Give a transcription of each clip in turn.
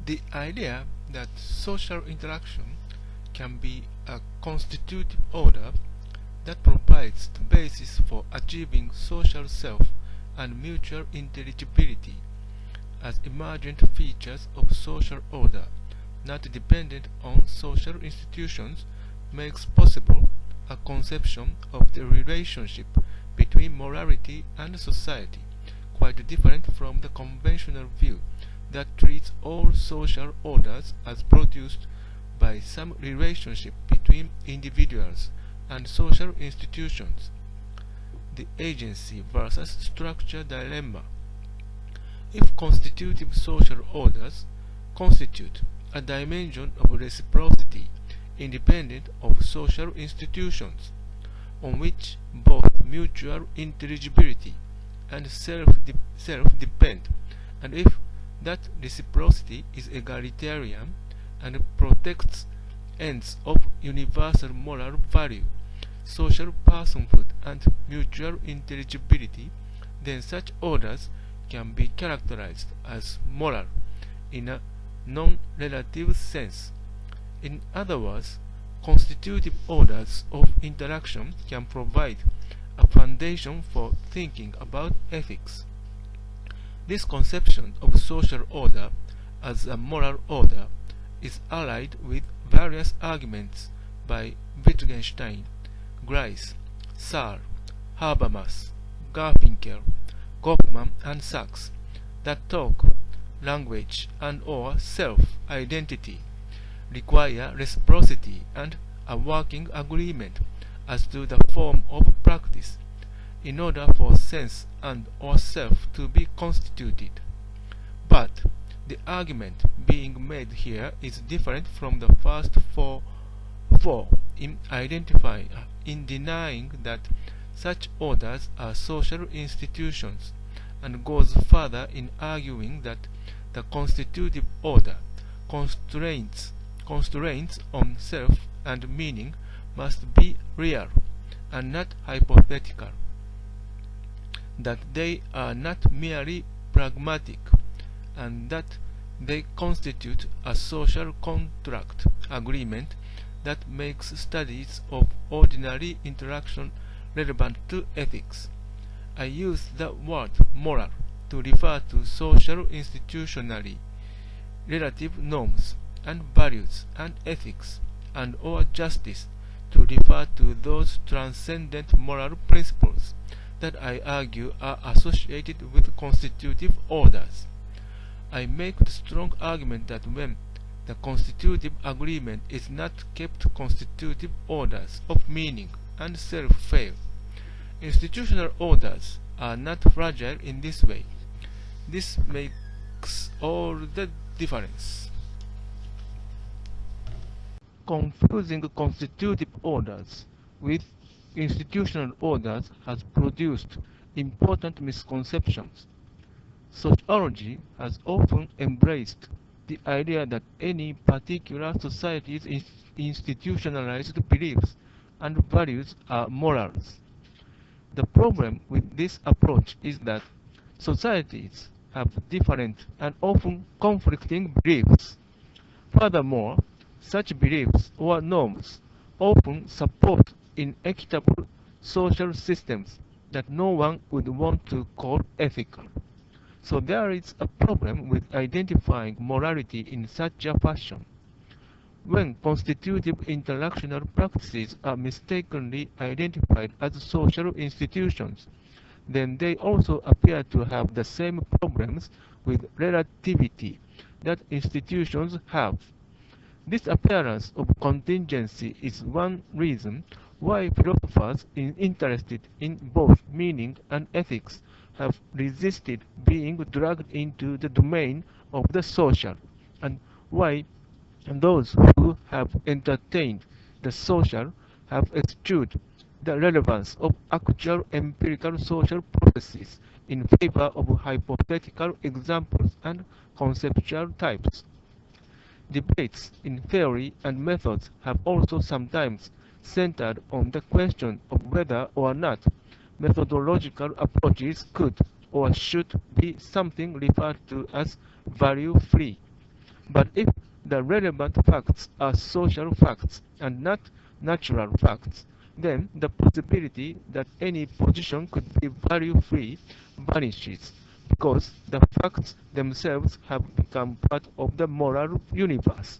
The idea that social interaction can be a constitutive order that provides the basis for achieving social self and mutual intelligibility as emergent features of social order, not dependent on social institutions, makes possible a conception of the relationship between morality and society, quite different from the conventional view that treats all social orders as produced by some relationship between individuals and social institutions. The agency versus structure dilemma. If constitutive social orders constitute a dimension of reciprocity independent of social institutions, on which both mutual intelligibility and self depend, and if that reciprocity is egalitarian and protects ends of universal moral value, social personhood, and mutual intelligibility, then such orders can be characterized as moral in a non-relative sense. In other words, constitutive orders of interaction can provide a foundation for thinking about ethics. This conception of social order as a moral order is allied with various arguments by Wittgenstein, Grice, Searle, Habermas, Garfinkel, Goffman, and Sachs that talk, language, and/or self-identity require reciprocity and a working agreement as to the form of practice in order for sense and/or self to be constituted. But the argument being made here is different from the first four in denying that such orders are social institutions, and goes further in arguing that the constitutive order constraints on self and meaning must be real and not hypothetical, that they are not merely pragmatic, and that they constitute a social contract agreement that makes studies of ordinary interaction relevant to ethics. I use the word moral to refer to social institutionally relative norms and values, and ethics and/or justice to refer to those transcendent moral principles that I argue are associated with constitutive orders. I make the strong argument that when the constitutive agreement is not kept, constitutive orders of meaning and self fail. Institutional orders are not fragile in this way. This makes all the difference. Confusing constitutive orders with institutional orders has produced important misconceptions. Sociology has often embraced the idea that any particular society's institutionalized beliefs and values are morals. The problem with this approach is that societies have different and often conflicting beliefs. Furthermore, such beliefs or norms often support inequitable social systems that no one would want to call ethical. So there is a problem with identifying morality in such a fashion. When constitutive interactional practices are mistakenly identified as social institutions, then they also appear to have the same problems with relativity that institutions have. This appearance of contingency is one reason why philosophers interested in both meaning and ethics have resisted being dragged into the domain of the social, and why those who have entertained the social have eschewed the relevance of actual empirical social processes in favor of hypothetical examples and conceptual types. Debates in theory and methods have also sometimes centered on the question of whether or not methodological approaches could or should be something referred to as value-free. But if the relevant facts are social facts and not natural facts, then the possibility that any position could be value-free vanishes, because the facts themselves have become part of the moral universe.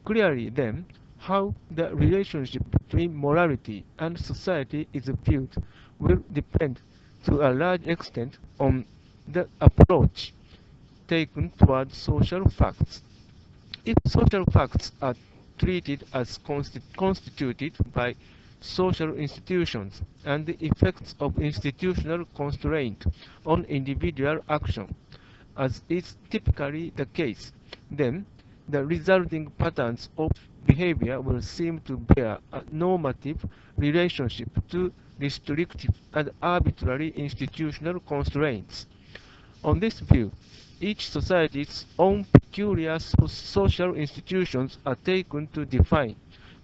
Clearly, then, how the relationship between morality and society is viewed will depend to a large extent on the approach taken toward social facts. If social facts are treated as constituted by social institutions and the effects of institutional constraint on individual action, as is typically the case, then the resulting patterns of behavior will seem to bear a normative relationship to restrictive and arbitrary institutional constraints. On this view, each society's own peculiar social institutions are taken to define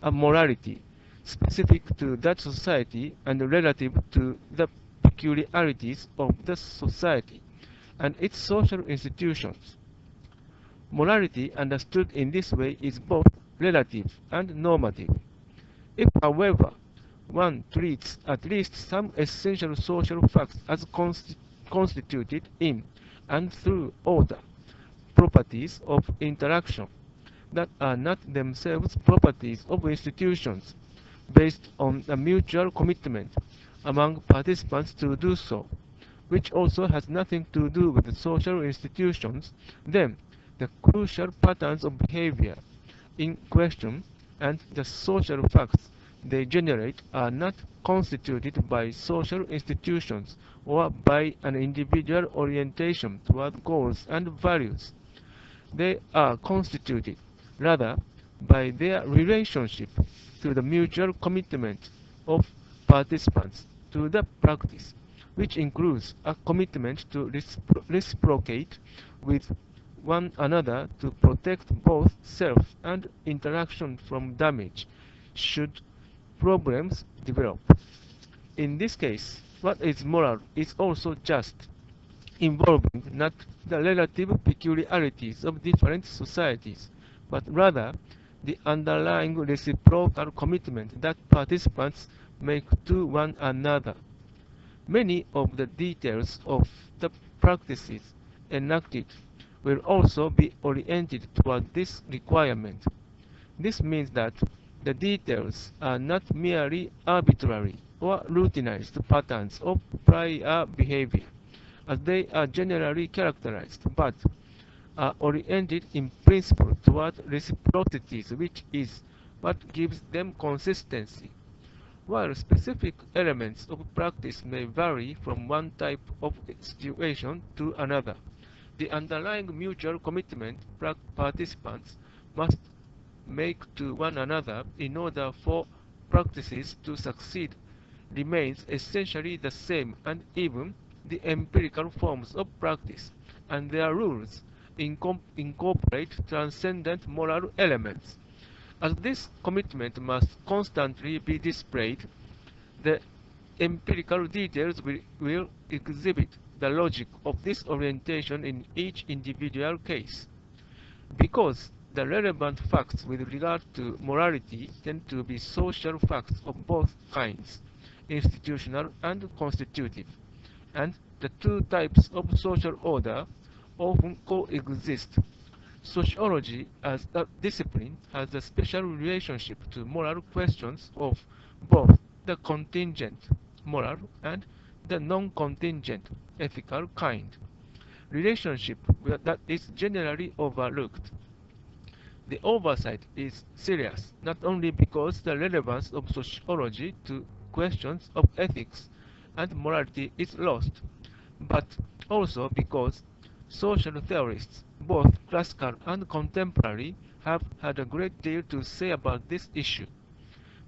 a morality specific to that society and relative to the peculiarities of the society and its social institutions. Morality understood in this way is both relative and normative. If, however, one treats at least some essential social facts as constituted in and through order, properties of interaction that are not themselves properties of institutions, based on a mutual commitment among participants to do so, which also has nothing to do with the social institutions, then the crucial patterns of behavior in question and the social facts they generate are not constituted by social institutions or by an individual orientation toward goals and values. They are constituted, rather, by their relationship to the mutual commitment of participants to the practice, which includes a commitment to reciprocate with one another to protect both self and interaction from damage should problems develop. In this case, what is moral is also just, involving not the relative peculiarities of different societies, but rather the underlying reciprocal commitment that participants make to one another. Many of the details of the practices enacted will also be oriented toward this requirement. This means that the details are not merely arbitrary or routinized patterns of prior behavior, as they are generally characterized, but are oriented in principle toward reciprocities, which is what gives them consistency. While specific elements of practice may vary from one type of situation to another, the underlying mutual commitment participants must make to one another in order for practices to succeed remains essentially the same, and even the empirical forms of practice and their rules incorporate transcendent moral elements. As this commitment must constantly be displayed, the empirical details will exhibit the logic of this orientation in each individual case. Because the relevant facts with regard to morality tend to be social facts of both kinds, institutional and constitutive, and the two types of social order often coexist. Sociology as a discipline has a special relationship to moral questions of both the contingent moral and the non-contingent ethical kind, relationship that is generally overlooked. The oversight is serious not only because the relevance of sociology to questions of ethics and morality is lost, but also because social theorists, both classical and contemporary, have had a great deal to say about this issue.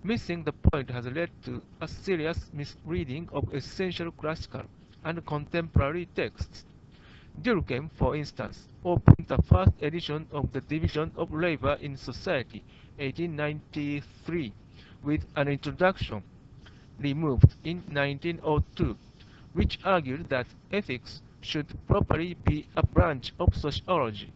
Missing the point has led to a serious misreading of essential classical and contemporary texts. Durkheim, for instance, opened the first edition of the Division of Labor in Society, 1893, with an introduction removed in 1902, which argued that ethics should properly be a branch of sociology.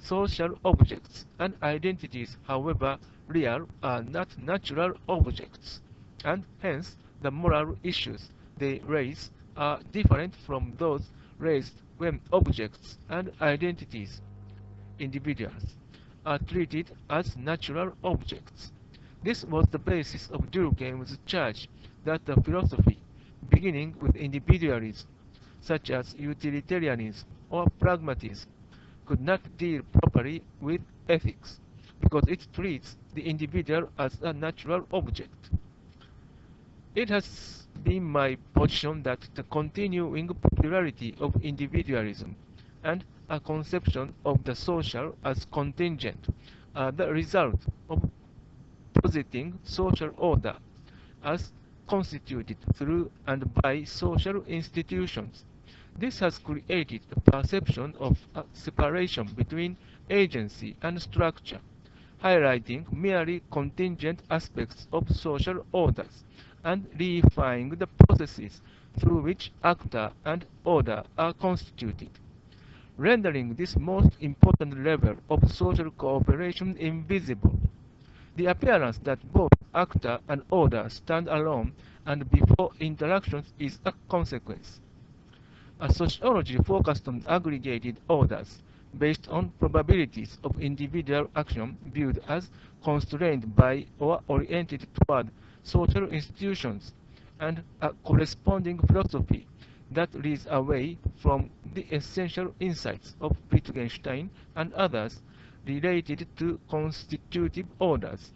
social objects and identities, however real, are not natural objects, and hence the moral issues they raise are different from those raised when objects and identities, individuals, are treated as natural objects. This was the basis of Durkheim's charge that the philosophy, beginning with individualism, such as utilitarianism or pragmatism, could not deal properly with ethics, because it treats the individual as a natural object. It has been my position that the continuing popularity of individualism and a conception of the social as contingent are the result of positing social order as constituted through and by social institutions. This has created a perception of a separation between agency and structure, highlighting merely contingent aspects of social orders and reifying the processes through which actor and order are constituted, rendering this most important level of social cooperation invisible. The appearance that both actor and order stand alone and before interactions is a consequence. A sociology focused on aggregated orders based on probabilities of individual action viewed as constrained by or oriented toward social institutions, and a corresponding philosophy that leads away from the essential insights of Wittgenstein and others related to constitutive orders,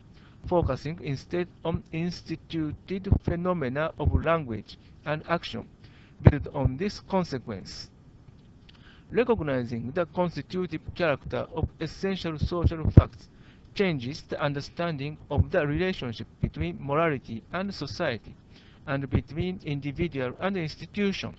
focusing instead on instituted phenomena of language and action built on this consequence. Recognizing the constitutive character of essential social facts changes the understanding of the relationship between morality and society, and between individual and institution.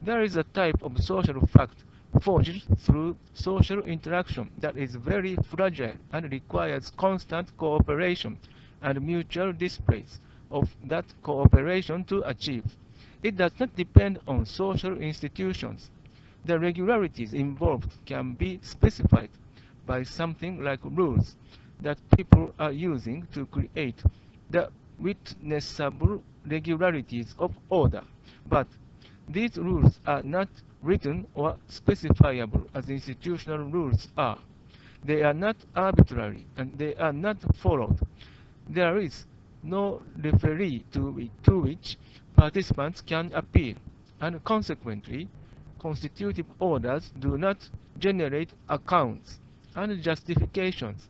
There is a type of social fact forged through social interaction that is very fragile and requires constant cooperation and mutual displays of that cooperation to achieve. It does not depend on social institutions. The regularities involved can be specified by something like rules that people are using to create the witnessable regularities of order, but these rules are not written or specifiable as institutional rules are. They are not arbitrary and they are not followed. There is no referee to which participants can appeal, and consequently, constitutive orders do not generate accounts and justifications.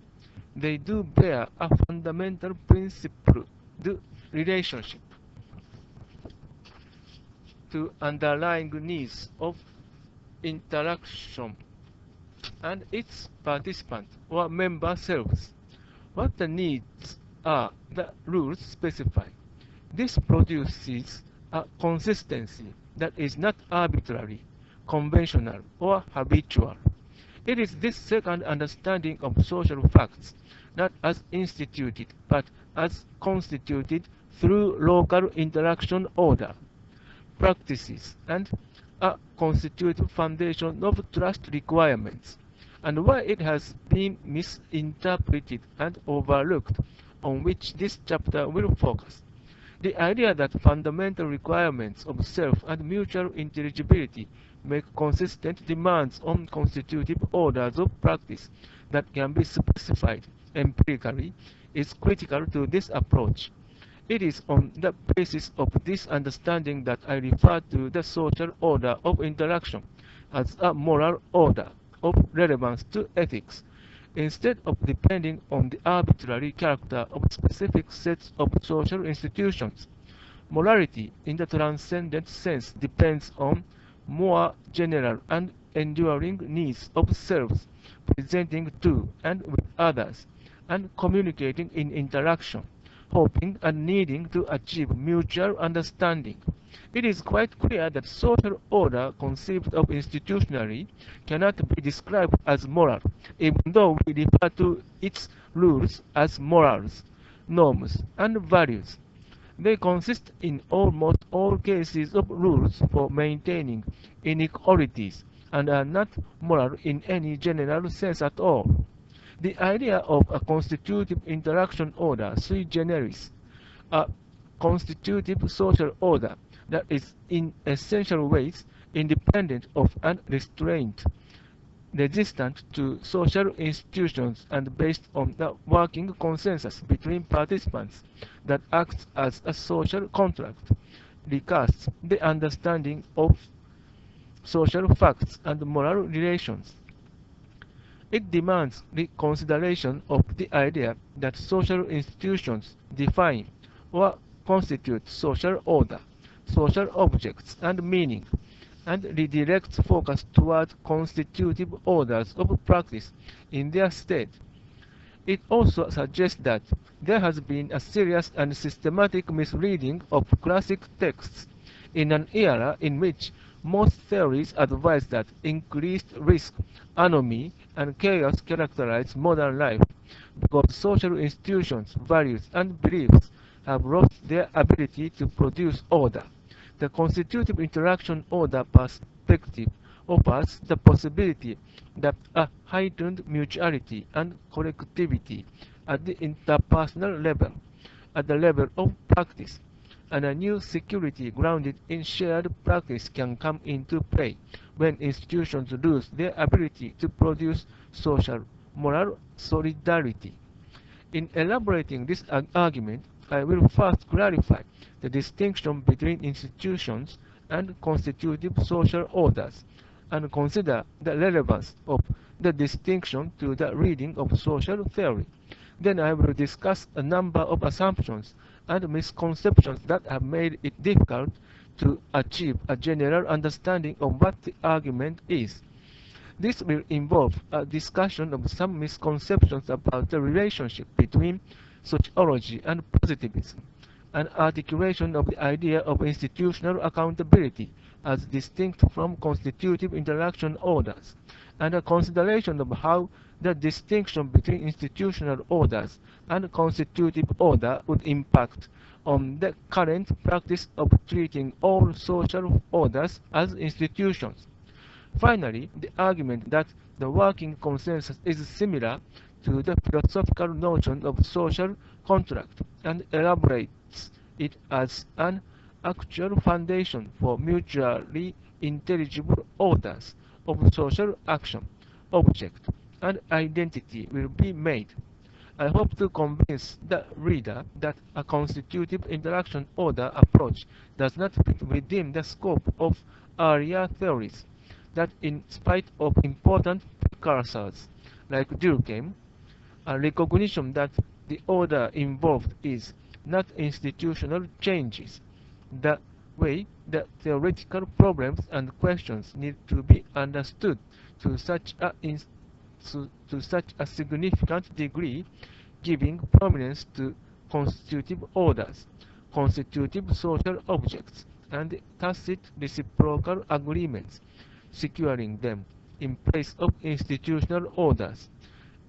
They do bear a fundamental principle, the relationship to underlying needs of interaction and its participant or member selves. What the needs are, the rules specify. This produces a consistency that is not arbitrary, conventional, or habitual. It is this second understanding of social facts, not as instituted, but as constituted through local interaction order, practices, and a constitutive foundation of trust requirements, and why it has been misinterpreted and overlooked, on which this chapter will focus. The idea that fundamental requirements of self and mutual intelligibility make consistent demands on constitutive orders of practice that can be specified empirically is critical to this approach. It is on the basis of this understanding that I refer to the social order of interaction as a moral order of relevance to ethics, instead of depending on the arbitrary character of specific sets of social institutions. Morality, in the transcendent sense, depends on more general and enduring needs of selves, presenting to and with others, and communicating in interaction, hoping and needing to achieve mutual understanding. It is quite clear that social order conceived of institutionally cannot be described as moral, even though we refer to its rules as morals, norms, and values. They consist in almost all cases of rules for maintaining inequalities and are not moral in any general sense at all. The idea of a constitutive interaction order sui generis, a constitutive social order that is in essential ways independent of and restrained, resistant to social institutions and based on the working consensus between participants that acts as a social contract, recasts the understanding of social facts and moral relations. It demands the consideration of the idea that social institutions define or constitute social order, social objects, and meaning, and redirects focus toward constitutive orders of practice in their stead. It also suggests that there has been a serious and systematic misreading of classic texts in an era in which most theories advise that increased risk, anomie, and chaos characterize modern life because social institutions, values, and beliefs have lost their ability to produce order. The constitutive interaction order perspective offers the possibility that a heightened mutuality and collectivity at the interpersonal level, at the level of practice, and a new security grounded in shared practice can come into play when institutions lose their ability to produce social moral solidarity. In elaborating this argument, I will first clarify the distinction between institutions and constitutive social orders, and consider the relevance of the distinction to the reading of social theory. Then I will discuss a number of assumptions and misconceptions that have made it difficult to achieve a general understanding of what the argument is. This will involve a discussion of some misconceptions about the relationship between sociology and positivism, an articulation of the idea of institutional accountability as distinct from constitutive interaction orders, and a consideration of how the distinction between institutional orders and constitutive order would impact on the current practice of treating all social orders as institutions. Finally, the argument that the working consensus is similar to the philosophical notion of social contract and elaborates it as an actual foundation for mutually intelligible orders of social action, object, and identity will be made. I hope to convince the reader that a constitutive interaction order approach does not fit within the scope of earlier theories, that in spite of important precursors like Durkheim, a recognition that the order involved is not institutional changes, the way the theoretical problems and questions need to be understood to such a significant degree, giving prominence to constitutive orders, constitutive social objects, and tacit reciprocal agreements, securing them in place of institutional orders,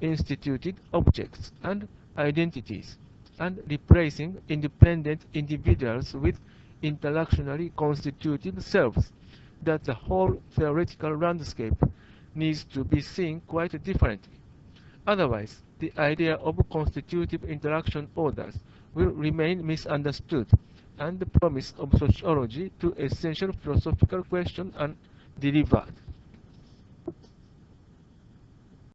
instituted objects, and identities, and replacing independent individuals with intellectually constituted selves, that the whole theoretical landscape needs to be seen quite differently. Otherwise, the idea of constitutive interaction orders will remain misunderstood, and the promise of sociology to essential philosophical question undelivered.